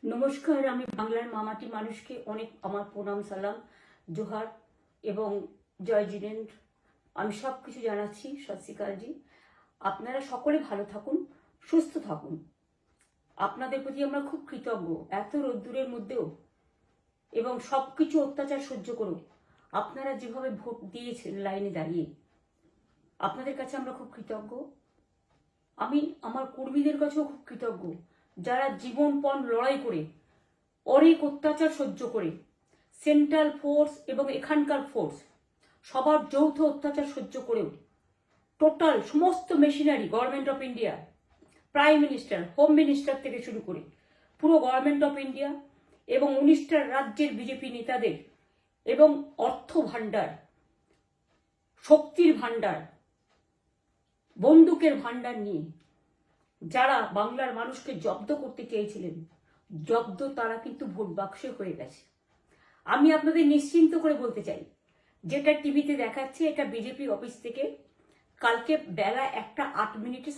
নমস্কার, আমি বাংলার মামাটি মানুষকে অনেক আমার প্রণাম, সালাম, জোহার এবং জয় জিনেন্দ্র। আমি সব কিছু জানাচ্ছি। সত শ্রী আকাল জি। আপনারা সকলে ভালো থাকুন, সুস্থ থাকুন। আপনাদের প্রতি আমরা খুব কৃতজ্ঞ। এত রোদ্দুরের মধ্যেও এবং সব কিছু অত্যাচার সহ্য করুন আপনারা যেভাবে ভোট দিয়েছেন লাইনে দাঁড়িয়ে, আপনাদের কাছে আমরা খুব কৃতজ্ঞ। আমি আমার কর্মীদের কাছেও খুব কৃতজ্ঞ, যারা জীবনপণ লড়াই করে অনেক অত্যাচার সহ্য করে সেন্ট্রাল ফোর্স এবং এখানকার ফোর্স সবার যৌথ অত্যাচার সহ্য করেও টোটাল সমস্ত machinery government of India, prime minister, home minister থেকে শুরু করে পুরো গভর্নমেন্ট অফ ইন্ডিয়া এবং 19টা রাজ্যের বিজেপি নেতাদের এবং অর্থ ভাণ্ডার, শক্তির ভাণ্ডার, বন্দুকের ভাণ্ডার নিয়ে যারা বাংলার মানুষকে জব্দ করতে চেয়েছিলেন, জব্দ তারা কিন্তু ভোট বাক্সে হয়ে গেছে। আমি আপনাদের নিশ্চিন্ত করে বলতে চাই, যেটা টিভিতে দেখাচ্ছে এটা বিজেপি অফিস থেকে কালকে বেলা 1:08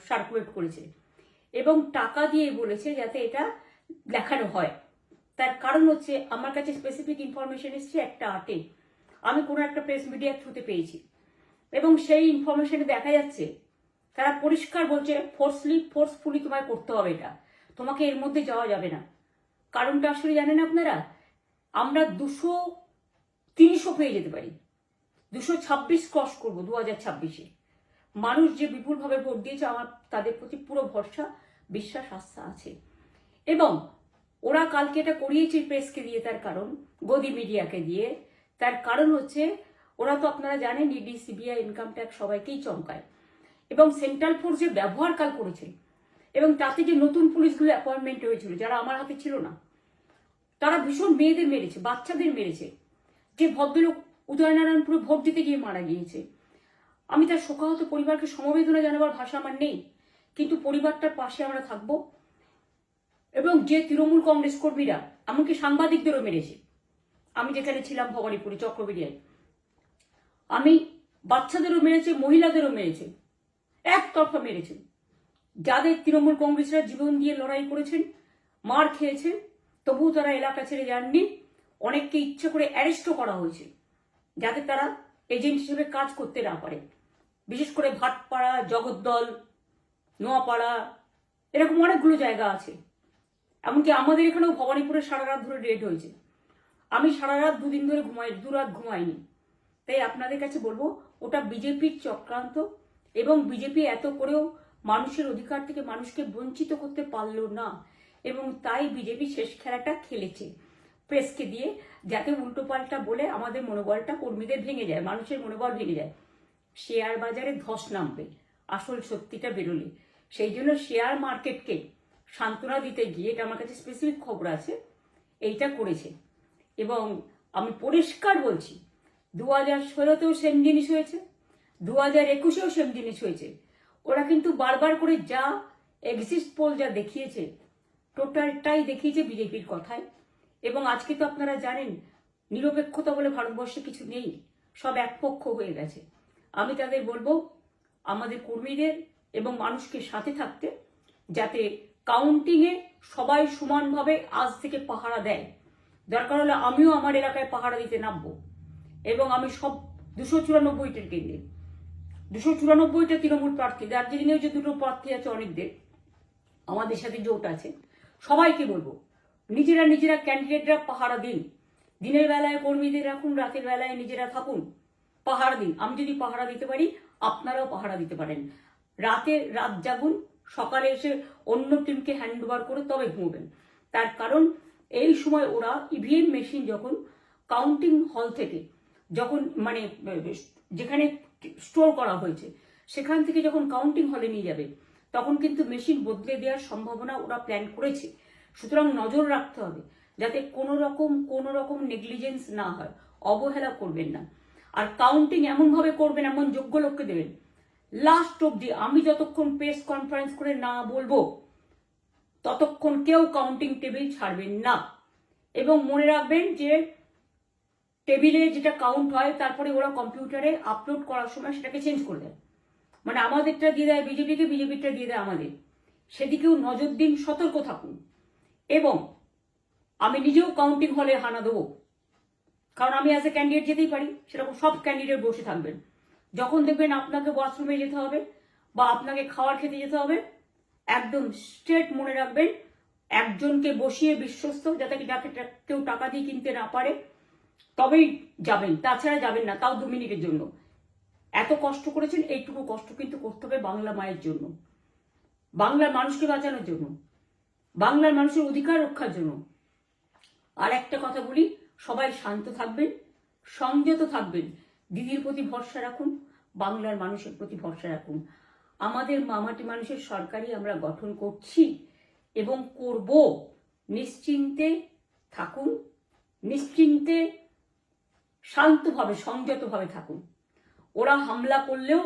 সার্কুলেট করেছে এবং টাকা দিয়ে বলেছে যাতে এটা দেখানো হয়। তার কারণ হচ্ছে আমার কাছে স্পেসিফিক ইনফরমেশন এসছে 1:08 আমি কোনো একটা প্রেস মিডিয়ার থ্রুতে পেয়েছি এবং সেই ইনফরমেশনে দেখা যাচ্ছে তারা পরিষ্কার বলছে ফোর্সফুলি তোমায় করতে হবে, এটা তোমাকে এর মধ্যে যাওয়া যাবে না। কারণটা আসলে জানেন আপনারা, আমরা 200-300 পেয়ে যেতে পারি, 226 ক্রস করবো 2026-এ। মানুষ যে বিপুলভাবে ভোট দিয়েছে, আমার তাদের প্রতি পুরো ভরসা, বিশ্বাস, আস্থা আছে। এবং ওরা কালকে এটা করিয়েছে প্রেসকে দিয়ে, তার কারণ গদি মিডিয়াকে দিয়ে, তার কারণ হচ্ছে ওরা তো আপনারা জানেন ইডি, সিবিআই, ইনকাম ট্যাক্স সবাইকেই চমকায় এবং সেন্ট্রাল ফোর্স যে ব্যবহার কাল করেছে এবং তাতে যে নতুন পুলিশগুলো অ্যাপয়েন্টমেন্ট হয়েছিল যারা আমার হাতে ছিল না, তারা ভীষণ মেয়েদের মেরেছে, বাচ্চাদের মেরেছে। যে ভদ্রলোক উদয়নারায়ণপুরে ভোট দিতে গিয়ে মারা গিয়েছে, আমি তার শোকাহত পরিবারকে সমবেদনা জানাবার ভাষা আমার নেই, কিন্তু পরিবারটার পাশে আমরা থাকবো। এবং যে তৃণমূল কংগ্রেস কর্মীরা এমনকি সাংবাদিকদেরও মেরেছে, আমি যেখানে ছিলাম ভবানীপুরে চক্রবেড়িয়ায়, আমি বাচ্চাদেরও মেরেছে, মহিলাদেরও মেরেছে, একতরফা মেরেছে। যাদের তৃণমূল কংগ্রেসরা জীবন দিয়ে লড়াই করেছেন, মার খেয়েছেন, তবুও তারা এলাকা ছেড়ে যাননি। অনেককে ইচ্ছে করে অ্যারেস্টও করা হয়েছে যাতে তারা এজেন্ট হিসেবে কাজ করতে না পারে। বিশেষ করে ভাটপাড়া, জগদ্দল, নোয়াপাড়া, এরকম অনেকগুলো জায়গা আছে। এমনকি আমাদের এখানেও ভবানীপুরে সারা রাত ধরে রেড হয়েছে। আমি সারা রাত 2 দিন ধরে দুরাত ঘুমাইনি। তাই আপনাদের কাছে বলবো, ওটা বিজেপির চক্রান্ত এবং বিজেপি এত করেও মানুষের অধিকার থেকে মানুষকে বঞ্চিত করতে পারলো না এবং তাই বিজেপি শেষ খেলাটা খেলেছে প্রেসকে দিয়ে, যাতে উল্টোপাল্টা বলে আমাদের মনোবলটা কর্মীদের ভেঙে যায়, মানুষের মনোবল ভেঙে যায়। শেয়ার বাজারে ধস নামবে আসল সত্যিটা বেরোলে। সেই জন্য শেয়ার মার্কেটকে সান্ত্বনা দিতে গিয়ে, এটা আমার কাছে স্পেসিফিক খবর আছে, এইটা করেছে। এবং আমি পরিষ্কার বলছি, 2016তেও সেম জিনিস হয়েছে, 2021এও সেম জিনিস হয়েছে। ওরা কিন্তু বারবার করে যা এক্সিস্ট পোল যা দেখিয়েছে, টোটালটাই দেখিয়েছে বিজেপির কথায়। এবং আজকে তো আপনারা জানেন নিরপেক্ষতা বলে ভারতবর্ষে কিছু নেই, সব একপক্ষ হয়ে গেছে। আমি তাদের বলবো আমাদের কর্মীদের এবং মানুষকে সাথে থাকতে, যাতে কাউন্টিংয়ে সবাই সমানভাবে আজ থেকে পাহারা দেয়। দরকার হলে আমিও আমার এলাকায় পাহারা দিতে নামবো এবং আমি সব 294টার কেন্দ্রে, 294টা তৃণমূল প্রার্থী, দার্জিলিংয়েও যে 2টো প্রার্থী আছে অনেকদের, আমাদের সাথে জোট আছে, সবাইকে বলবো নিজেরা ক্যান্ডিডেটরা পাহারা দিন। দিনের বেলায় কর্মীদের রাখুন, রাতের বেলায় নিজেরা থাকুন, পাহারা দিন। আমি যদি পাহারা দিতে পারি, আপনারাও পাহারা দিতে পারেন। রাত জাগুন, সকালে এসে অন্য টিমকে হ্যান্ড ওভার করে তবে ঘুমবেন। তার কারণ এই সময় ওরা ইভিএম মেশিন যখন কাউন্টিং হল থেকে, যখন মানে যেখানে স্টোর করা হয়েছে সেখান থেকে যখন কাউন্টিং হলে নিয়ে যাবে, তখন কিন্তু মেশিন বদলে দেওয়ার সম্ভাবনা ওরা প্ল্যান করেছে। সুতরাং নজর রাখতে হবে যাতে কোনো রকম নেগলিজেন্স না হয়, অবহেলা করবেন না। আর কাউন্টিং এমনভাবে করবেন, এমন যোগ্য লোককে দেবেন লাস্ট অব্দি। আমি যতক্ষণ প্রেস কনফারেন্স করে না বলবো ততক্ষণ কেউ কাউন্টিং টেবিল ছাড়বেন না। এবং মনে রাখবেন যে টেবিলে যেটা কাউন্ট হয় তারপরে ওরা কম্পিউটারে আপলোড করার সময় সেটাকে চেঞ্জ করে দেয়, মানে আমাদেরটা দিয়ে দেয় বিজেপিকে, বিজেপিটা দিয়ে দেয় আমাদের। সেদিকেও নজর দিন, সতর্ক থাকুন। এবং আমি নিজেও কাউন্টিং হলে হানা দেবো, কারণ আমি অ্যাজ এ ক্যান্ডিডেট যেতেই পারি, সেরকম সব ক্যান্ডিডেট বসে থাকবেন। যখন দেখবেন আপনাকে ওয়াশরুমে যেতে হবে বা আপনাকে খাবার খেতে যেতে হবে, একদম স্ট্রেট মনে রাখবেন, একজনকে বসিয়ে বিশ্বস্ত, যাতে যাকে কেউ টাকা দিয়ে কিনতে না পারে, তবেই যাবেন, তাছাড়া যাবেন না, তাও 2 মিনিটের জন্য। এত কষ্ট করেছেন, এইটুকু কষ্ট কিন্তু করতে হবে বাংলা মায়ের জন্য, বাংলার মানুষকে বাঁচানোর জন্য, বাংলার মানুষের অধিকার রক্ষার জন্য। আর একটা কথা বলি, সবাই শান্ত থাকবেন, সংযত থাকবেন, দিদির প্রতি ভরসা রাখুন, বাংলার মানুষের প্রতি ভরসা রাখুন। আমাদের মামাটি মানুষের সরকারই আমরা গঠন করছি এবং করব। নিশ্চিন্তে থাকুন, নিশ্চিন্তে শান্তভাবে সংযতভাবে থাকুন। ওরা হামলা করলেও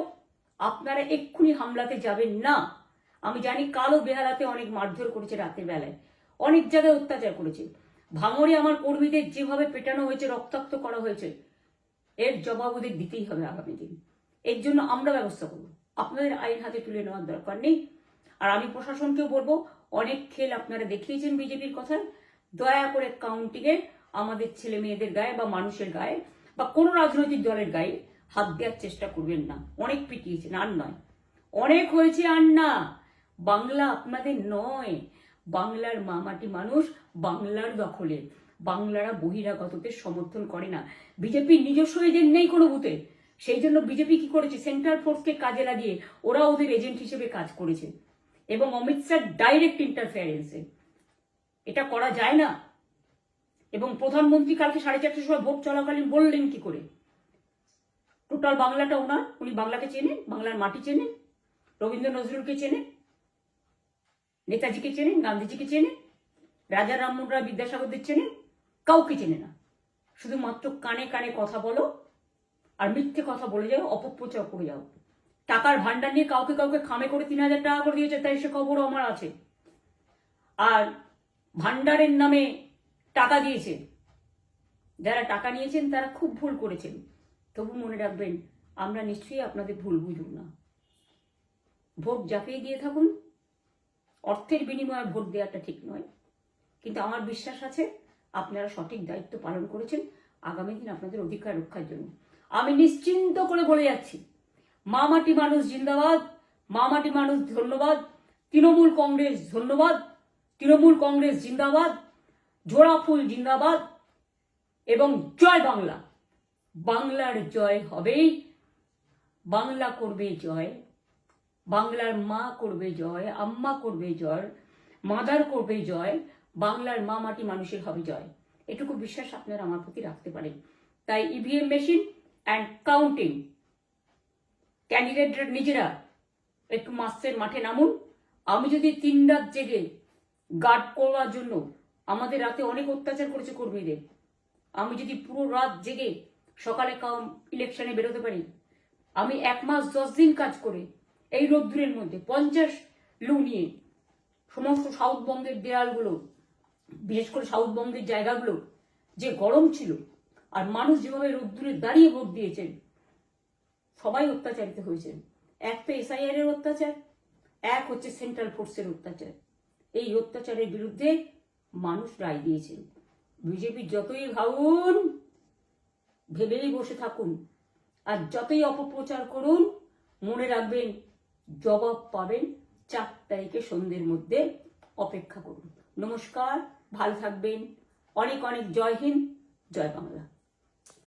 আপনারা এক্ষুনি হামলাতে যাবেন না। আমি জানি কালো বেহালাতে অনেক মারধর করেছে, রাতের বেলায় অনেক জায়গায় অত্যাচার করেছে। ভাঙড়ে আমার কর্মীদের যেভাবে পেটানো হয়েছে, রক্তাক্ত করা হয়েছে, এর জবাব ওদের দিতেই হবে আগামী দিন। এর জন্য আমরা ব্যবস্থা করব, আপনাদের আইন হাতে তুলে নেওয়ার দরকার নেই। আর আমি প্রশাসনকেও বলবো, অনেক খেল আপনারা দেখিয়েছেন বিজেপির কথায়, দয়া করে কাউন্টিংয়ে আমাদের ছেলে মেয়েদের গায়ে বা মানুষের গায়ে বা কোনো রাজনৈতিক দলের গায়ে হাত দেওয়ার চেষ্টা করবেন না। অনেক পিটিয়েছেন, আর নয়, অনেক হয়েছে, আর না। বাংলা আপনাদের নয়, বাংলার মামাটি মানুষ বাংলার দখলে। বাংলারা বহিরাগতদের সমর্থন করে না। বিজেপির নিজস্ব এজেন্ট নেই কোনো বুথে, সেই জন্য বিজেপি কি করেছে, সেন্ট্রাল ফোর্সকে কাজে লাগিয়ে ওরা ওদের এজেন্ট হিসেবে কাজ করেছে, এবং অমিত শাহ ডাইরেক্ট ইন্টারফেয়ারেন্সে। এটা করা যায় না। এবং প্রধানমন্ত্রী কালকে 4:30টার সময় ভোট চলাকালীন বললেন কি করে, টোটাল বাংলাটা ওনার, উনি বাংলাকে চেনেন, বাংলার মাটি চেনেন, রবীন্দ্র নজরুলকে চেনেন, নেতাজিকে চেনেন, গান্ধীজিকে চেনেন, রাজা রামমোহন রায়, বিদ্যাসাগরদের চেনেন, কাউকে চেনে না। শুধুমাত্র কানে কানে কথা বলো আর মিথ্যে কথা বলে যাও, অপপ্রচার করে যাও। টাকার ভান্ডার নিয়ে কাউকে কাউকে খামে করে 3,000 টাকা করে দিয়েছে, তাই সে খবরও আমার আছে। আর ভান্ডারের নামে টাকা দিয়েছে, যারা টাকা নিয়েছেন তারা খুব ভুল করেছেন। তবু মনে রাখবেন, আমরা নিশ্চয়ই আপনাদের ভুল বুঝব না। ভোট ঝাঁপিয়ে দিয়ে থাকুন, অর্থের বিনিময়ে ভোট দেওয়াটা ঠিক নয়, কিন্তু আমার বিশ্বাস আছে আপনারা সঠিক দায়িত্ব পালন করেছেন আগামী দিন আপনাদের অধিকার রক্ষার জন্য। আমি নিশ্চিন্ত করে বলে যাচ্ছি, মামাটি মানুষ জিন্দাবাদ, মামাটি মানুষ ধন্যবাদ, তৃণমূল কংগ্রেস ধন্যবাদ, তৃণমূল কংগ্রেস জিন্দাবাদ, ঝোড়াফুল জিন্দাবাদ, এবং জয় বাংলা। বাংলার জয় হবেই, বাংলা করবে জয়, বাংলার মা করবে জয়, আম্মা করবে জয়, মাদার করবে জয়, বাংলার মা মাটি মানুষের হবে জয়। এটুকু বিশ্বাস আপনারা আমার প্রতি রাখতে পারেন। তাই ইভিএম মেশিন অ্যান্ড কাউন্টিং, ক্যান্ডিডেটরা নিজেরা একটু মাঠে নামুন। আমি যদি 3 রাত জেগে গার্ড করার জন্য, আমাদের রাতে অনেক অত্যাচার করেছে কর্মীদের, আমি যদি পুরো রাত জেগে সকালে ইলেকশনে বেরোতে পারি, আমি 1 মাস 10 দিন কাজ করে এই রোদ্দুরের মধ্যে 50 লু নিয়ে সমস্ত সাউথবঙ্গের দেয়ালগুলো, বিশেষ করে সাউথবঙ্গের জায়গাগুলো যে গরম ছিল, আর মানুষ যেভাবে রোদ্দুরে দাঁড়িয়ে ভোট দিয়েছেন, সবাই অত্যাচারিত হয়েছেন। এক তো এসআইআর এর অত্যাচার, এক হচ্ছে সেন্ট্রাল ফোর্সের অত্যাচার। এই অত্যাচারের বিরুদ্ধে মানুষ রায় দিয়েছেন। বিজেপি যতই ভাবুন, ভেবেই বসে থাকুন, আর যতই অপপ্রচার করুন, মনে রাখবেন জবাব পাবেন 4 তারিখে সন্ধ্যের মধ্যে। অপেক্ষা করুন। নমস্কার, ভালো থাকবেন। অনেক অনেক জয় হিন্দ, জয় বাংলা।